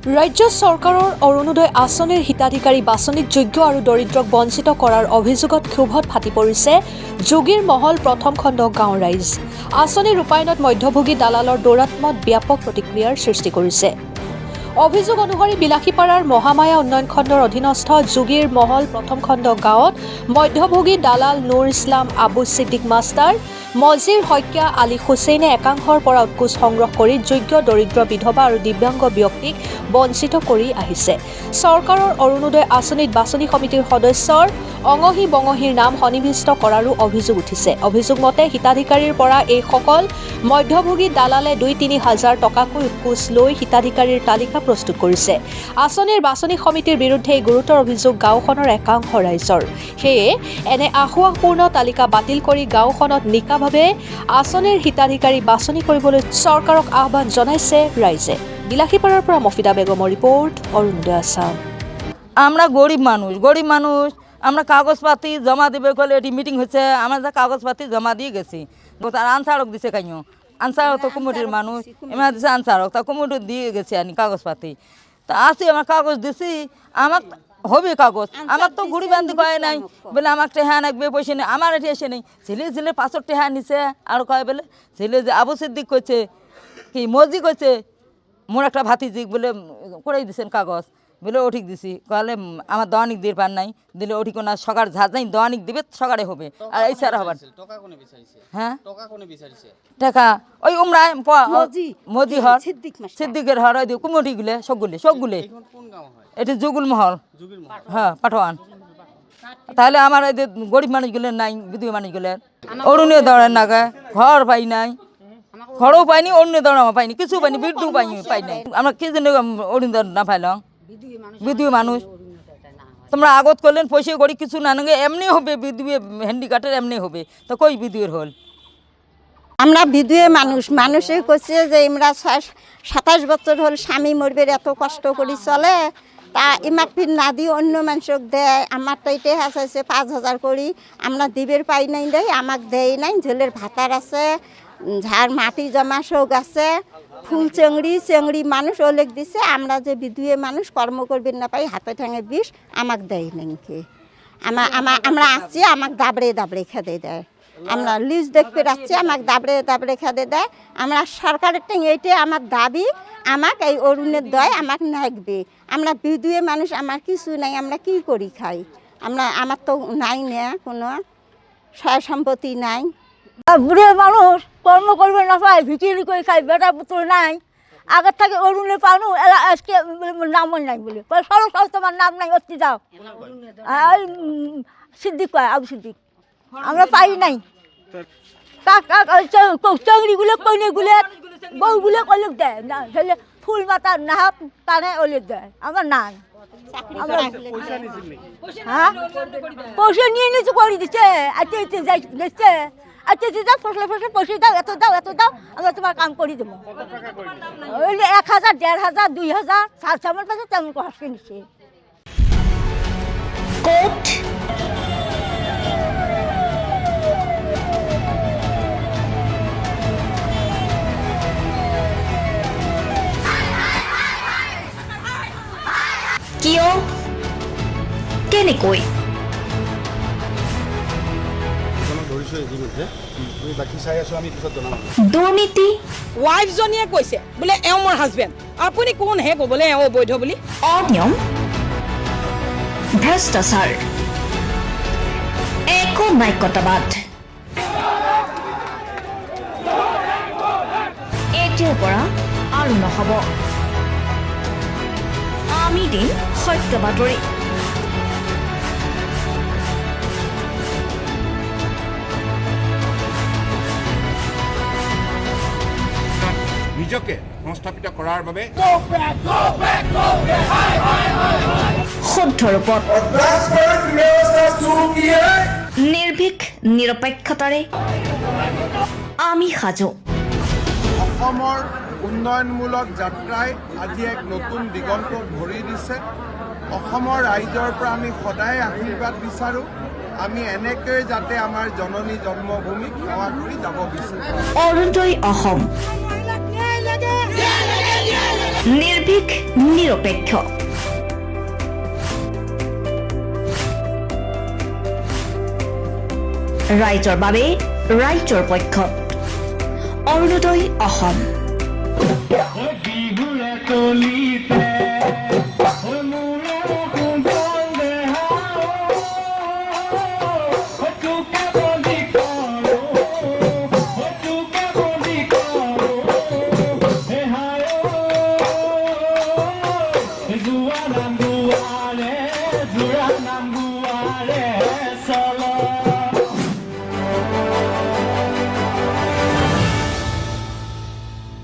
ৰাজ্য চৰকাৰৰ অৰুণোদয় আঁচনিৰ হিতাধিকাৰী বাছনিত যোগ্য আৰু দৰিদ্ৰক বঞ্চিত কৰাৰ অভিযোগত ক্ষোভত ফাটি পৰিছে যোগীৰ মহল প্ৰথম খণ্ড গাঁও ৰাইজ। আঁচনি ৰূপায়ণত মধ্যভোগী দালালৰ দৌৰাত্ম্যত ব্যাপক প্ৰতিক্ৰিয়াৰ সৃষ্টি কৰিছে। অভিযোগ অনুসৰি বিলাসীপাৰাৰ মহামায়া উন্নয়ন খণ্ডৰ অধীনস্থ যোগীৰ মহল প্ৰথম খণ্ড গাঁৱত মধ্যভোগী দালাল নুৰ ইছলাম, আবু ছিদ্দিক মাষ্টাৰ, মজিৰ শইকীয়া, আলী হুছেইনে একাংশৰ পৰা উৎকোচ সংগ্ৰহ কৰি যোগ্য দৰিদ্ৰ বিধৱা আৰু দিব্যাংগ ব্যক্তিক বঞ্চিত কৰি আহিছে। চৰকাৰৰ অৰুণোদয় আঁচনিত বাছনি সমিতিৰ সদস্যৰ অঙহী বঙহীৰ নাম সন্নিৱিষ্ট কৰাৰো অভিযোগ উঠিছে। অভিযোগ মতে হিতাধিকাৰীৰ পৰা এইসকল মধ্যভোগী দালালে ২-৩ হাজাৰ টকাকৈ উৎকোচ লৈ হিতাধিকাৰীৰ তালিকা প্ৰস্তুত কৰিছে। আঁচনিৰ বাছনি সমিতিৰ বিৰুদ্ধে এই গুৰুতৰ অভিযোগ গাঁওখনৰ একাংশ ৰাইজৰ। সেয়ে এনে আহুৱাহপূৰ্ণ তালিকা বাতিল কৰি গাঁওখনত নিকাভাৱে আঁচনিৰ হিতাধিকাৰী বাছনি কৰিবলৈ চৰকাৰক আহ্বান জনাইছে ৰাইজে। বিলাসীপাৰাৰ পৰা মফিদা বেগমৰ রিপোর্ট, অরুণোদয় আসাম। আমরা গরিব মানুষ আমরা কাগজপাতি জমা দেবে বলে এটি মিটিং হচ্ছে, আমরা কাগজপাতি জমা দিয়ে গেছি। তার আনসারক দিছে কেন, আনসারক তো কমিটির মানুষ এমন দিছে, আনসারক তা কমিটি দিয়ে গেছে আনি কাগজপাতি। তা আসি আমার কাগজ দিছি, আমার হবে কাগজ, আমার তো ঘুড়ি বান্ধি কয় নাই বলে আমার টেহা নাকবে পয়সা নেই, আমার এটি এসে নেই। ছেলে 500 টেহা নিছে আর কয় বলে ছেলে যে আবু সিদ্দিক করছে কি মজি করছে মোর একটা ভাতিজিক বলে করেই দিছেন কাগজ বলে ওঠিক দিছি, কলে আমার দোয়ানিক দিয়ে পার নাই দিলে ওঠিক না সকার ঝাঁজ নাই দোয়ানিক দিবে সকারে হবে আর এই স্যার হবার। হ্যাঁ টাকা ওই উমরা মজি হর সিদ্দিকের হর ওই কুমটি গুলে সবগুলে এটি যুগুল মহল, হ্যাঁ পাঠওয়ান। তাহলে আমার এই গরিব মানুষগুলোর নাই, বিধবা মানুষগুলোর অরুণীয় দৌড়ের নাগে ঘর পাই নাই, ঘরও পাইনি, অন্য দৌড়ামা পাইনি, কিছু পাইনি, বিদ্যু পাই নাই। আমরা কি জন্য অরুণোদয় না পাইলাম? বিধবা মানুষ তোমরা আগত করলেন পয়সা করি কিছু না নাগে এমনি হবে, বিধবা হ্যান্ডিকার্টের এমনি হবে, তো কই বিধুয়ের হল? আমরা বিধুয়ে মানুষে করছে যে আমরা 27 বছর হল স্বামী মরবে এত কষ্ট করি চলে, তা ইমাক ফির না দিয়ে অন্য মানুষক দেয়। আমার তো এটাই হাসাইছে 5,000 করি আমরা দিবের পাই নাই দেয়, আমাকে দেয় নাই। ঝোলের ভাতার আছে, ঝাড় মাটি জমা শোক আছে, ফুল চেংড়ি মানুষ ওলেক দিছে। আমরা যে বিধুয়ে মানুষ কর্ম করবেন না পাই, হাতে ঠ্যাঙে বিষ আমাকে দেয় নাকি। আমরা আসছি আমাকে দাবড়ে খেতে দেয়। আমরা লিজ দেখতে যাচ্ছি আমাকে দাবড়ে খেতে দেয়। আমরা সরকারের ঠ্যাং এইটাই আমার দাবি, আমাকে এই অরুণের দয় আমাকে নাকবে। আমরা বিধুয়ে মানুষ, আমার কিছু নাই, আমরা কি করি খাই? আমার তো নাই না কোনো সয় সম্পত্তি নাই। বুড়ে মানুষ কর্ম করবে না পাই, ভিটিরি করে খাই, বেটা পুত্র নাই। আগের থেকে অরুণে পানু এলা আজকে নাম নাই বলে সরল তোমার নাম নাই, অতি যাও সিদ্দিক কয়, আবু সিদ্দিক আমরা পাই নাই। চংড়িগুলো কইনেগুলো বউগুলো কলেক দেয় না, ছেলে ফুল মাতার নাহাক কানে ওলেক দেয়, আমার নাই। হ্যাঁ পয়সা নিয়ে নিচে করে দিচ্ছে, গেছে আচ্ছা যা ফসলে পয়সা দাও, এত দাও আমরা তোমার কাম করে দেবো। 1,000, 1,500, 2,000 সার সামান পাশে তেমন কষ্ট নিচ্ছে। কোর্ট কিয়, কেনেকৈ দুৰ্নীতি? ৱাইফজনীয়ে কৈছে বোলে এওঁ মোৰ হাজবেণ্ড, আপুনি কোন হে ক'বলৈ এওঁ অবৈধ বুলি? অনিয়ম, ভ্ৰষ্টাচাৰ, একনায়কতাবাদ। এতিয়াৰ পৰা আৰু নহ'ব। আমি দিম সত্য বাতৰি। নিজকে সংস্থাপিত কৰাৰ বাবে শুদ্ধ ৰূপত নিৰ্ভীক নিৰপেক্ষতাৰে আমি সাজু। অসমৰ উন্নয়নমূলক যাত্ৰাই আজি এক নতুন দিগন্ত ভৰি দিছে। অসমৰ ৰাইজৰ পৰা আমি সদায় আশীৰ্বাদ বিচাৰোঁ, আমি এনেকৈ যাতে আমাৰ জননী জন্মভূমিক সেৱা কৰি যাব বিচাৰোঁ। অৰুণোদয় অসম। নিৰ্ভীক নিৰপেক্ষ। ৰাইজৰ বাবে ৰাইজৰ পক্ষত অৰুণোদয় অসম। Juana